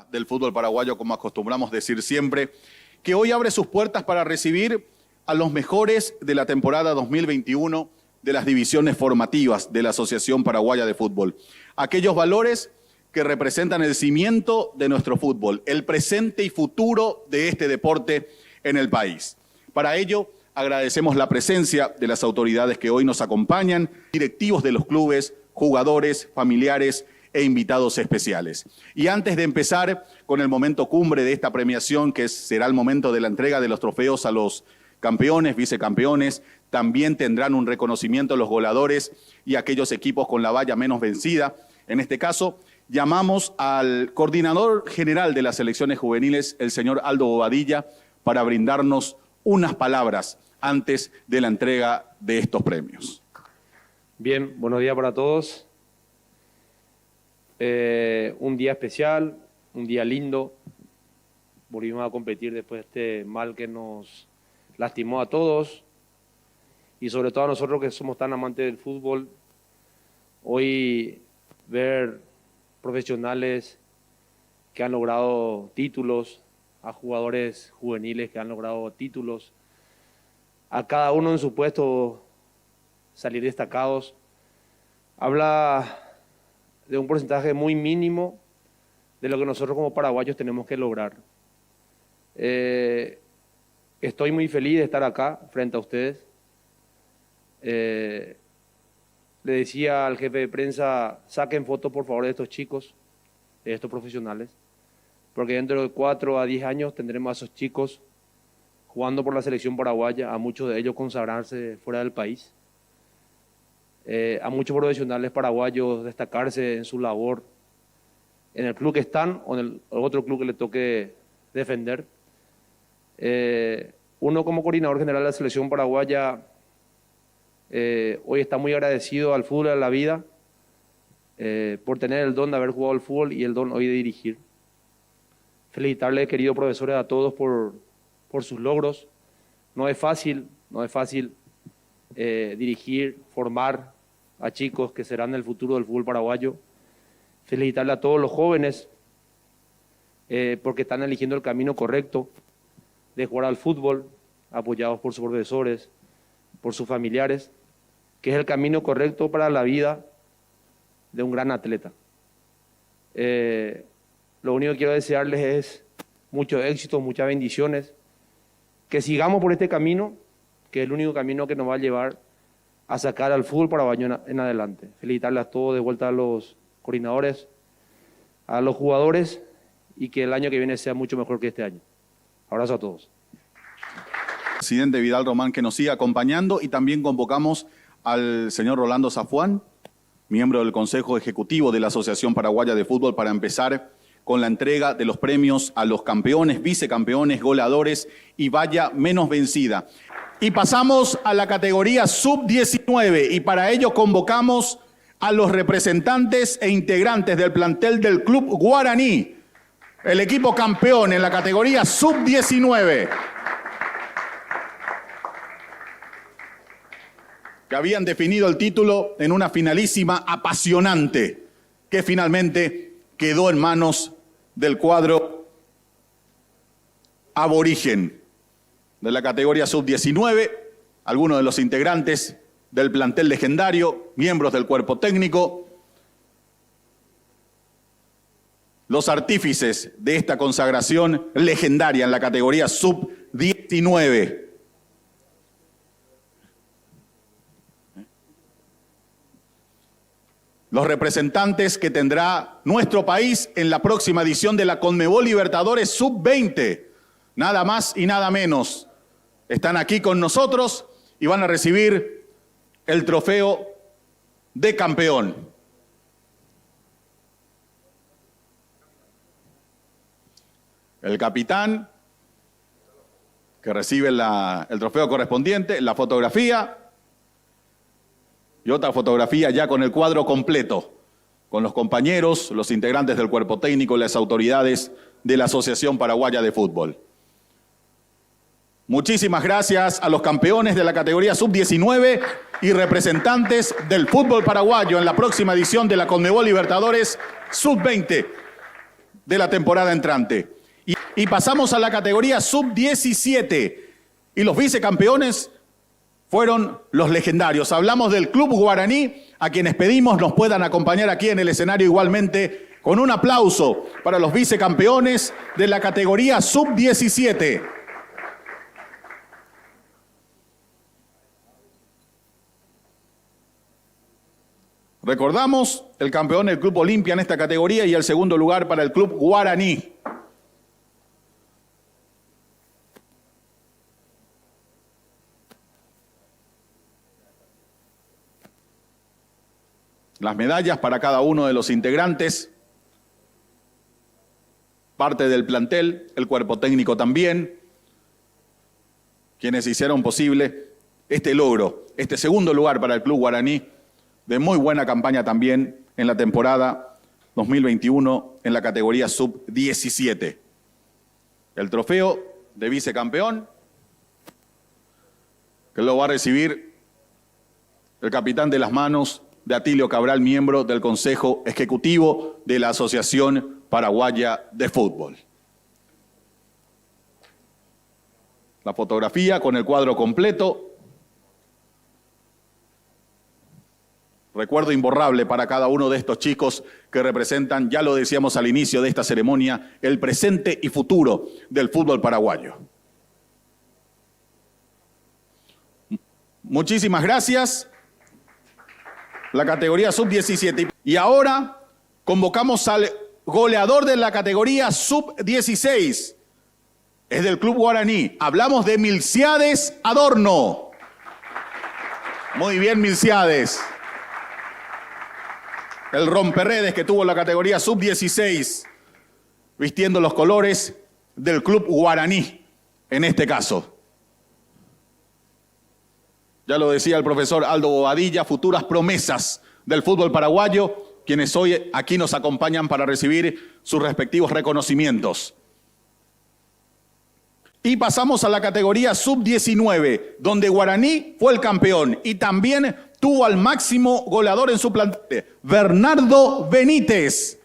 del fútbol paraguayo, como acostumbramos decir siempre, que hoy abre sus puertas para recibir a los mejores de la temporada 2021 de las divisiones formativas de la Asociación Paraguaya de Fútbol. Aquellos valores que representan el cimiento de nuestro fútbol, el presente y futuro de este deporte en el país. Para ello, agradecemos la presencia de las autoridades que hoy nos acompañan, directivos de los clubes, jugadores, familiares e invitados especiales. Y antes de empezar con el momento cumbre de esta premiación, que será el momento de la entrega de los trofeos a los campeones, vicecampeones, también tendrán un reconocimiento los goleadores y aquellos equipos con la valla menos vencida. En este caso, llamamos al coordinador general de las selecciones juveniles, el señor Aldo Bobadilla, para brindarnos unas palabras antes de la entrega de estos premios. Bien, buenos días para todos. Un día especial, un día lindo. Volvimos a competir después de este mal que nos lastimó a todos y sobre todo a nosotros que somos tan amantes del fútbol. Hoy ver profesionales que han logrado títulos, a jugadores juveniles que han logrado títulos, a cada uno en su puesto salir destacados, habla de un porcentaje muy mínimo de lo que nosotros como paraguayos tenemos que lograr. Estoy muy feliz de estar acá frente a ustedes. Le decía al jefe de prensa, saquen fotos por favor de estos chicos, de estos profesionales, porque dentro de 4 a 10 años tendremos a esos chicos jugando por la selección paraguaya, a muchos de ellos consagrarse fuera del país, a muchos profesionales paraguayos destacarse en su labor en el club que están o en el otro club que le toque defender. Uno como coordinador general de la selección paraguaya hoy está muy agradecido al fútbol, a la vida, por tener el don de haber jugado al fútbol y el don hoy de dirigir. Felicitarles, queridos profesores, a todos por sus logros. No es fácil dirigir, formar a chicos que serán el futuro del fútbol paraguayo. Felicitarle a todos los jóvenes porque están eligiendo el camino correcto de jugar al fútbol, apoyados por sus profesores, por sus familiares, que es el camino correcto para la vida de un gran atleta. Lo único que quiero desearles es mucho éxito, muchas bendiciones, que sigamos por este camino, que es el único camino que nos va a llevar a sacar al fútbol paraguayo en adelante. Felicitarles a todos, de vuelta a los coordinadores, a los jugadores, y que el año que viene sea mucho mejor que este año. Abrazo a todos. Presidente Vidal Román, que nos siga acompañando, y también convocamos al señor Rolando Zafuán, miembro del Consejo Ejecutivo de la Asociación Paraguaya de Fútbol, para empezar con la entrega de los premios a los campeones, vicecampeones, goleadores y valla menos vencida. Y pasamos a la categoría sub-19 y para ello convocamos a los representantes e integrantes del plantel del Club Guaraní, el equipo campeón en la categoría sub-19, que habían definido el título en una finalísima apasionante que finalmente quedó en manos del cuadro aborigen de la categoría sub-19, algunos de los integrantes del plantel legendario, miembros del cuerpo técnico, los artífices de esta consagración legendaria en la categoría sub-19. Los representantes que tendrá nuestro país en la próxima edición de la Conmebol Libertadores sub-20, nada más y nada menos. Están aquí con nosotros y van a recibir el trofeo de campeón. El capitán, que recibe el trofeo correspondiente, la fotografía y otra fotografía ya con el cuadro completo, con los compañeros, los integrantes del cuerpo técnico y las autoridades de la Asociación Paraguaya de Fútbol. Muchísimas gracias a los campeones de la categoría sub-19 y representantes del fútbol paraguayo en la próxima edición de la Conmebol Libertadores sub-20. de la temporada entrante. Y pasamos a la categoría sub-17. Y los vicecampeones fueron los legendarios. Hablamos del Club Guaraní, a quienes pedimos nos puedan acompañar aquí en el escenario igualmente con un aplauso para los vicecampeones de la categoría sub-17. Recordamos el campeón del Club Olimpia en esta categoría y el segundo lugar para el Club Guaraní. Las medallas para cada uno de los integrantes, parte del plantel, el cuerpo técnico también, quienes hicieron posible este logro, este segundo lugar para el Club Guaraní, de muy buena campaña también en la temporada 2021 en la categoría sub-17. El trofeo de vicecampeón, que lo va a recibir el capitán de las manos de Atilio Cabral, miembro del Consejo Ejecutivo de la Asociación Paraguaya de Fútbol. La fotografía con el cuadro completo. Recuerdo imborrable para cada uno de estos chicos que representan, ya lo decíamos al inicio de esta ceremonia, el presente y futuro del fútbol paraguayo. Muchísimas gracias. La categoría sub-17. Y ahora convocamos al goleador de la categoría sub-16. Es del Club Guaraní. Hablamos de Milciades Adorno. Muy bien, Milciades. El romperredes que tuvo la categoría sub-16, vistiendo los colores del Club Guaraní, en este caso. Ya lo decía el profesor Aldo Bobadilla, futuras promesas del fútbol paraguayo, quienes hoy aquí nos acompañan para recibir sus respectivos reconocimientos. Y pasamos a la categoría sub-19, donde Guaraní fue el campeón y también tuvo al máximo goleador en su plantel, Bernardo Benítez.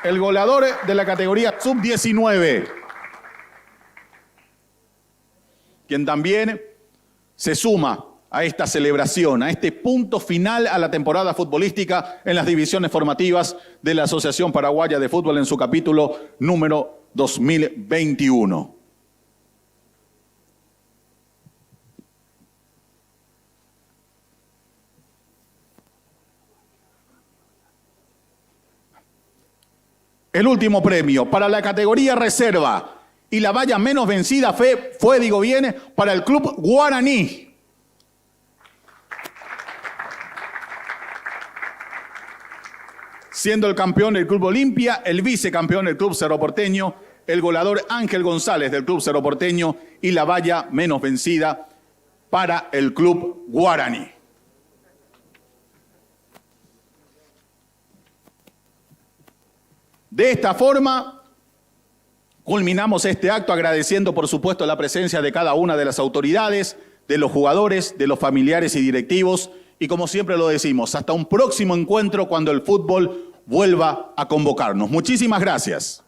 El goleador de la categoría sub-19. Quien también se suma a esta celebración, a este punto final a la temporada futbolística en las divisiones formativas de la Asociación Paraguaya de Fútbol en su capítulo número 2021. El último premio para la categoría reserva y la valla menos vencida fue, digo bien, para el Club Guaraní. Siendo el campeón del Club Olimpia, el vicecampeón del Club Cerro Porteño, el goleador Ángel González del Club Cerro Porteño y la valla menos vencida para el Club Guaraní. De esta forma, culminamos este acto agradeciendo, por supuesto, la presencia de cada una de las autoridades, de los jugadores, de los familiares y directivos. Y como siempre lo decimos, hasta un próximo encuentro cuando el fútbol vuelva a convocarnos. Muchísimas gracias.